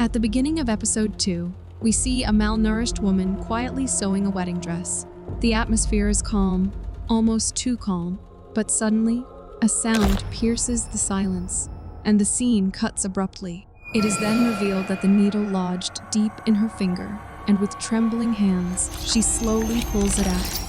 At the beginning of episode 2, we see a malnourished woman quietly sewing a wedding dress. The atmosphere is calm, almost too calm, but suddenly, a sound pierces the silence, and the scene cuts abruptly. It is then revealed that the needle lodged deep in her finger, and with trembling hands, she slowly pulls it out.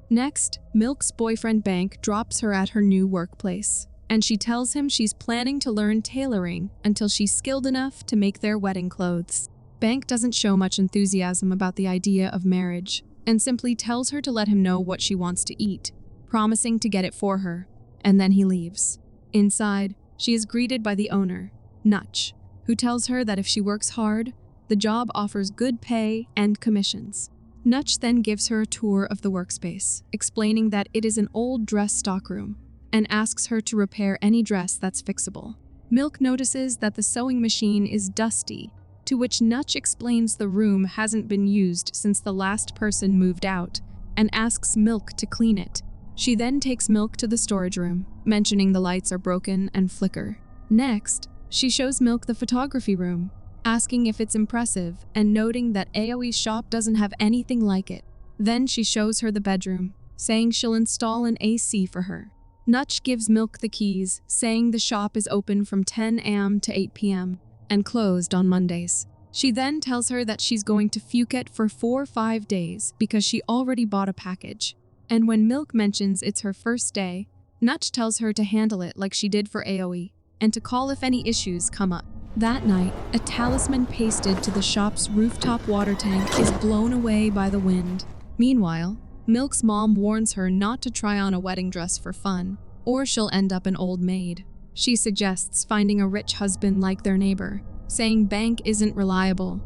Next, Milk's boyfriend Bank drops her at her new workplace, and she tells him she's planning to learn tailoring until she's skilled enough to make their wedding clothes. Bank doesn't show much enthusiasm about the idea of marriage, and simply tells her to let him know what she wants to eat, promising to get it for her, and then he leaves. Inside, she is greeted by the owner, Nutch, who tells her that if she works hard, the job offers good pay and commissions. Nutch then gives her a tour of the workspace, explaining that it is an old dress stockroom, and asks her to repair any dress that's fixable. Milk notices that the sewing machine is dusty, to which Nutch explains the room hasn't been used since the last person moved out, and asks Milk to clean it. She then takes Milk to the storage room, mentioning the lights are broken and flicker. Next, she shows Milk the photography room, asking if it's impressive and noting that AOE's shop doesn't have anything like it. Then she shows her the bedroom, saying she'll install an AC for her. Nutch gives Milk the keys, saying the shop is open from 10 a.m. to 8 p.m. and closed on Mondays. She then tells her that she's going to Phuket for 4 or 5 days because she already bought a package. And when Milk mentions it's her first day, Nutch tells her to handle it like she did for AOE, and to call if any issues come up. That night, a talisman pasted to the shop's rooftop water tank is blown away by the wind. Meanwhile, Milk's mom warns her not to try on a wedding dress for fun, or she'll end up an old maid. She suggests finding a rich husband like their neighbor, saying Bank isn't reliable.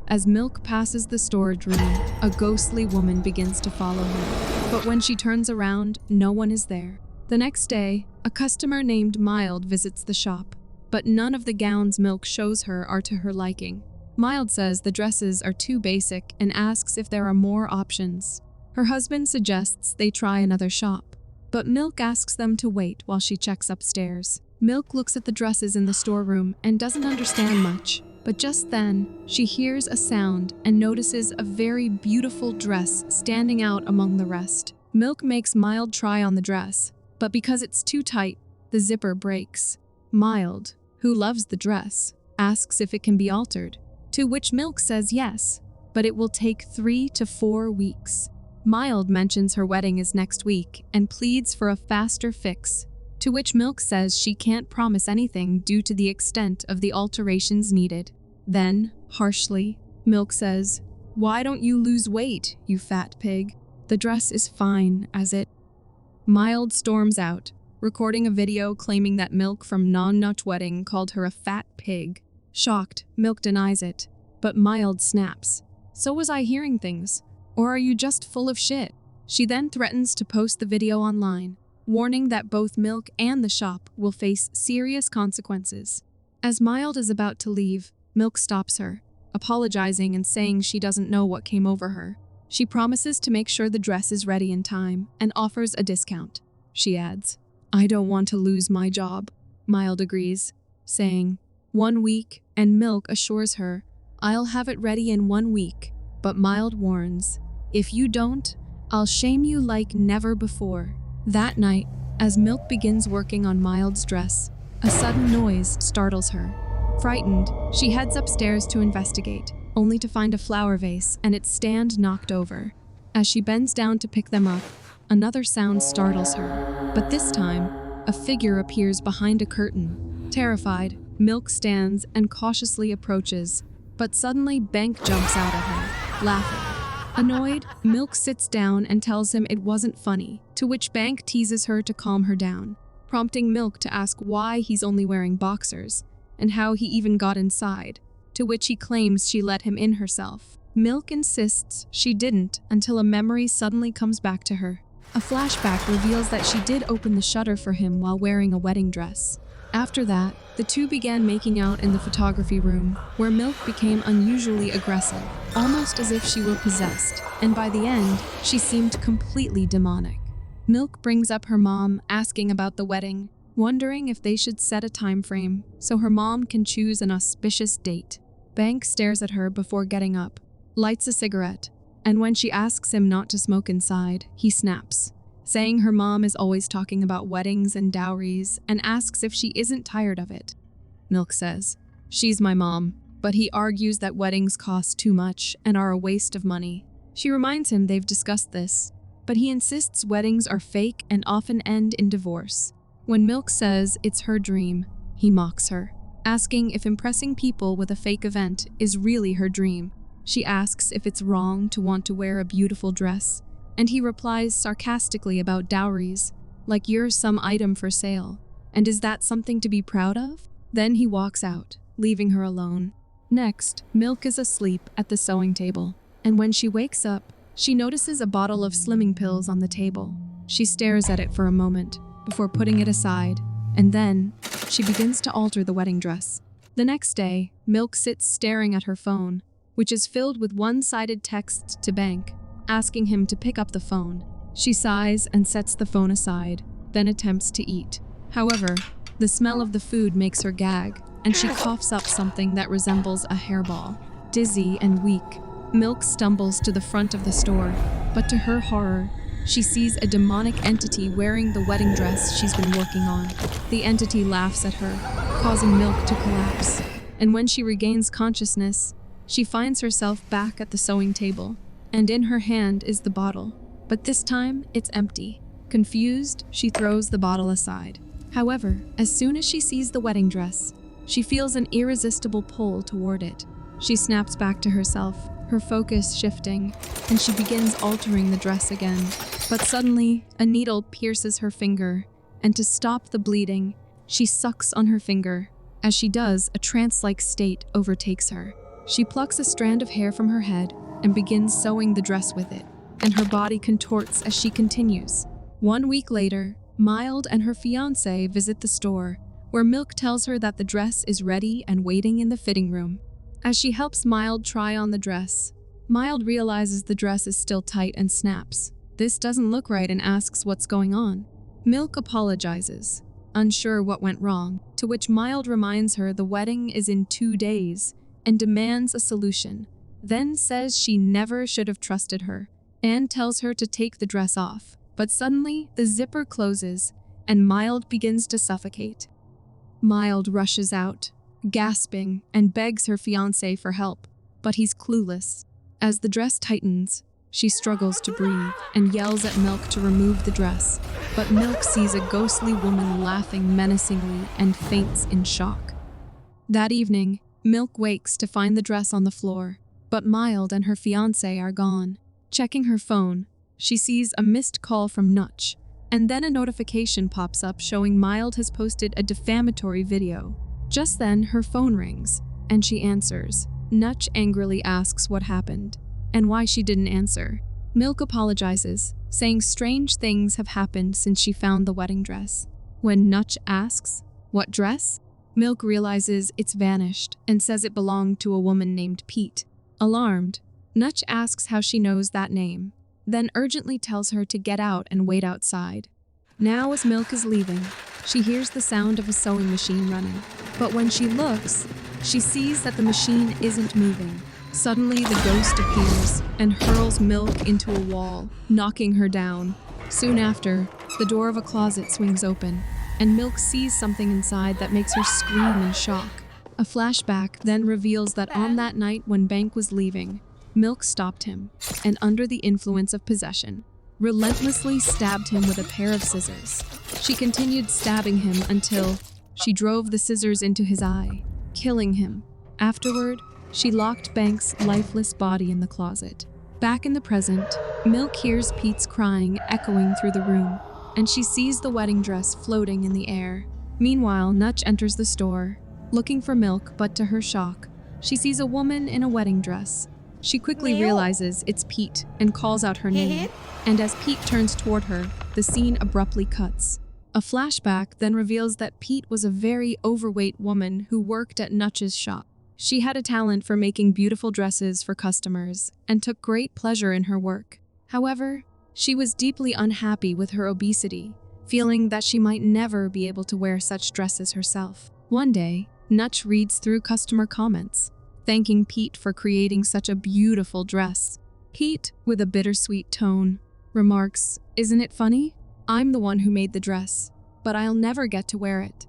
As Milk passes the storage room, a ghostly woman begins to follow her. But when she turns around, no one is there. The next day, a customer named Mild visits the shop, but none of the gowns Milk shows her are to her liking. Mild says the dresses are too basic and asks if there are more options. Her husband suggests they try another shop, but Milk asks them to wait while she checks upstairs. Milk looks at the dresses in the storeroom and doesn't understand much, but just then, she hears a sound and notices a very beautiful dress standing out among the rest. Milk makes Mild try on the dress, but because it's too tight, the zipper breaks. Mild, who loves the dress, asks if it can be altered, to which Milk says yes, but it will take 3 to 4 weeks. Mild mentions her wedding is next week and pleads for a faster fix, to which Milk says she can't promise anything due to the extent of the alterations needed. Then, harshly, Milk says, "Why don't you lose weight, you fat pig? The dress is fine as it." Mild storms out, recording a video claiming that Milk from Non-Nutch Wedding called her a fat pig. Shocked, Milk denies it, but Mild snaps. "So was I hearing things? Or are you just full of shit?" She then threatens to post the video online, warning that both Milk and the shop will face serious consequences. As Mild is about to leave, Milk stops her, apologizing and saying she doesn't know what came over her. She promises to make sure the dress is ready in time and offers a discount. She adds, "I don't want to lose my job." Mild agrees, saying, 1 week, and Milk assures her, "I'll have it ready in 1 week." But Mild warns, "If you don't, I'll shame you like never before." That night, as Milk begins working on Mild's dress, a sudden noise startles her. Frightened, she heads upstairs to investigate, only to find a flower vase and its stand knocked over. As she bends down to pick them up, another sound startles her, but this time, a figure appears behind a curtain. Terrified, Milk stands and cautiously approaches, but suddenly Bank jumps out at her, laughing. Annoyed, Milk sits down and tells him it wasn't funny, to which Bank teases her to calm her down, prompting Milk to ask why he's only wearing boxers, and how he even got inside, to which he claims she let him in herself. Milk insists she didn't until a memory suddenly comes back to her. A flashback reveals that she did open the shutter for him while wearing a wedding dress. After that, the two began making out in the photography room, where Milk became unusually aggressive, almost as if she were possessed, and by the end, she seemed completely demonic. Milk brings up her mom, asking about the wedding, wondering if they should set a time frame so her mom can choose an auspicious date. Bank stares at her before getting up, lights a cigarette, and when she asks him not to smoke inside, he snaps, saying her mom is always talking about weddings and dowries and asks if she isn't tired of it. Milk says, "She's my mom," but he argues that weddings cost too much and are a waste of money. She reminds him they've discussed this, but he insists weddings are fake and often end in divorce. When Milk says it's her dream, he mocks her, asking if impressing people with a fake event is really her dream. She asks if it's wrong to want to wear a beautiful dress, and he replies sarcastically about dowries, like you're some item for sale, and is that something to be proud of? Then he walks out, leaving her alone. Next, Milk is asleep at the sewing table, and when she wakes up, she notices a bottle of slimming pills on the table. She stares at it for a moment, before putting it aside, and then she begins to alter the wedding dress. The next day, Milk sits staring at her phone, which is filled with one-sided texts to Bank, asking him to pick up the phone. She sighs and sets the phone aside, then attempts to eat. However, the smell of the food makes her gag, and she coughs up something that resembles a hairball. Dizzy and weak, Milk stumbles to the front of the store, but to her horror, she sees a demonic entity wearing the wedding dress she's been working on. The entity laughs at her, causing Milk to collapse, and when she regains consciousness, she finds herself back at the sewing table, and in her hand is the bottle, but this time it's empty. Confused, she throws the bottle aside. However, as soon as she sees the wedding dress, she feels an irresistible pull toward it. She snaps back to herself, her focus shifting, and she begins altering the dress again. But suddenly, a needle pierces her finger, and to stop the bleeding, she sucks on her finger. As she does, a trance-like state overtakes her. She plucks a strand of hair from her head and begins sewing the dress with it, and her body contorts as she continues. 1 week later, Mild and her fiancé visit the store, where Milk tells her that the dress is ready and waiting in the fitting room. As she helps Mild try on the dress, Mild realizes the dress is still tight and snaps. This doesn't look right and asks what's going on. Milk apologizes, unsure what went wrong, to which Mild reminds her the wedding is in 2 days and demands a solution, then says she never should have trusted her, and tells her to take the dress off. But suddenly, the zipper closes, and Mild begins to suffocate. Mild rushes out, gasping, and begs her fiancé for help, but he's clueless. As the dress tightens, she struggles to breathe and yells at Milk to remove the dress, but Milk sees a ghostly woman laughing menacingly and faints in shock. That evening, Milk wakes to find the dress on the floor, but Mild and her fiancé are gone. Checking her phone, she sees a missed call from Nutch, and then a notification pops up showing Mild has posted a defamatory video. Just then, her phone rings, and she answers. Nutch angrily asks what happened, and why she didn't answer. Milk apologizes, saying strange things have happened since she found the wedding dress. When Nutch asks, "What dress?" Milk realizes it's vanished and says it belonged to a woman named Pete. Alarmed, Nutch asks how she knows that name, then urgently tells her to get out and wait outside. Now as Milk is leaving, she hears the sound of a sewing machine running, but when she looks, she sees that the machine isn't moving. Suddenly the ghost appears and hurls Milk into a wall, knocking her down. Soon after, the door of a closet swings open, and Milk sees something inside that makes her scream in shock. A flashback then reveals that on that night when Bank was leaving, Milk stopped him, and under the influence of possession, relentlessly stabbed him with a pair of scissors. She continued stabbing him until she drove the scissors into his eye, killing him. Afterward, she locked Bank's lifeless body in the closet. Back in the present, Milk hears Pete's crying echoing through the room, and she sees the wedding dress floating in the air. Meanwhile, Nutch enters the store, looking for Milk, but to her shock, she sees a woman in a wedding dress. She quickly realizes it's Pete and calls out her name, and as Pete turns toward her, the scene abruptly cuts. A flashback then reveals that Pete was a very overweight woman who worked at Nutch's shop. She had a talent for making beautiful dresses for customers and took great pleasure in her work. However, she was deeply unhappy with her obesity feeling that she might never be able to wear such dresses herself. One day, Nutch reads through customer comments, thanking Pete for creating such a beautiful dress. Pete, with a bittersweet tone, remarks, "Isn't it funny? I'm the one who made the dress, but I'll never get to wear it."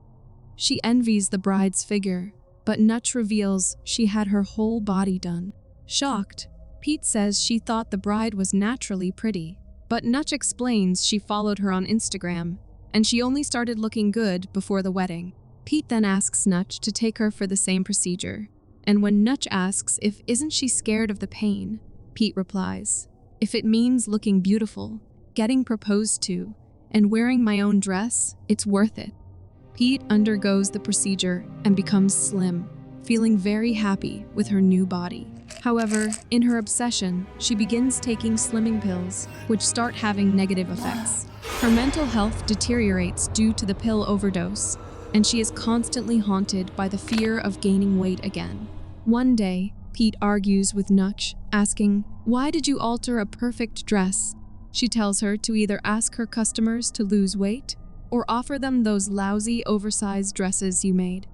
She envies the bride's figure, but Nutch reveals she had her whole body done. Shocked, Pete says she thought the bride was naturally pretty, but Nutch explains she followed her on Instagram, and she only started looking good before the wedding. Pete then asks Nutch to take her for the same procedure, and when Nutch asks if isn't she scared of the pain, Pete replies, "If it means looking beautiful, getting proposed to, and wearing my own dress, it's worth it." Pete undergoes the procedure and becomes slim, feeling very happy with her new body. However, in her obsession, she begins taking slimming pills, which start having negative effects. Her mental health deteriorates due to the pill overdose, and she is constantly haunted by the fear of gaining weight again. One day, Pete argues with Nutch, asking, "Why did you alter a perfect dress?" She tells her to either ask her customers to lose weight or offer them those lousy, oversized dresses you made.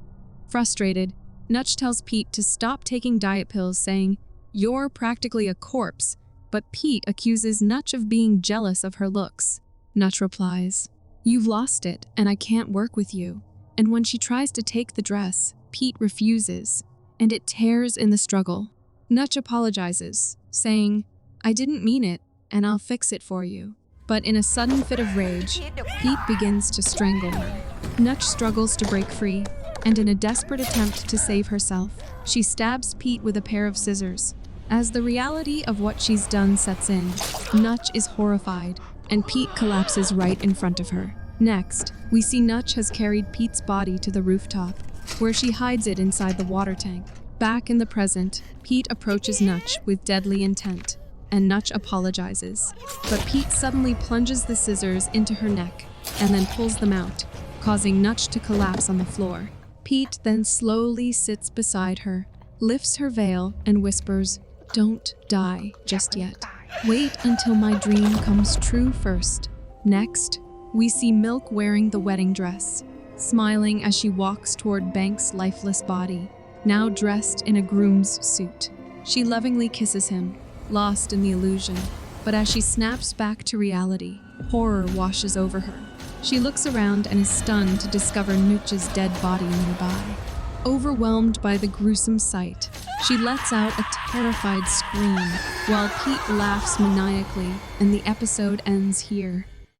Frustrated, Nutch tells Pete to stop taking diet pills, saying, "You're practically a corpse," but Pete accuses Nutch of being jealous of her looks. Nutch replies, "You've lost it, and I can't work with you." And when she tries to take the dress, Pete refuses, and it tears in the struggle. Nutch apologizes, saying, "I didn't mean it, and I'll fix it for you." But in a sudden fit of rage, Pete begins to strangle her. Nutch struggles to break free, and in a desperate attempt to save herself, she stabs Pete with a pair of scissors. As the reality of what she's done sets in, Nutch is horrified, and Pete collapses right in front of her. Next, we see Nutch has carried Pete's body to the rooftop, where she hides it inside the water tank. Back in the present, Pete approaches Nutch with deadly intent, and Nutch apologizes. But Pete suddenly plunges the scissors into her neck and then pulls them out, causing Nutch to collapse on the floor. Pete then slowly sits beside her, lifts her veil, and whispers, "Don't die just yet. Wait until my dream comes true first." Next, we see Milk wearing the wedding dress, smiling as she walks toward Bank's lifeless body, now dressed in a groom's suit. She lovingly kisses him, lost in the illusion, but as she snaps back to reality, horror washes over her. She looks around and is stunned to discover Nutch's dead body nearby. Overwhelmed by the gruesome sight, she lets out a terrified scream, while Pete laughs maniacally, and the episode ends here.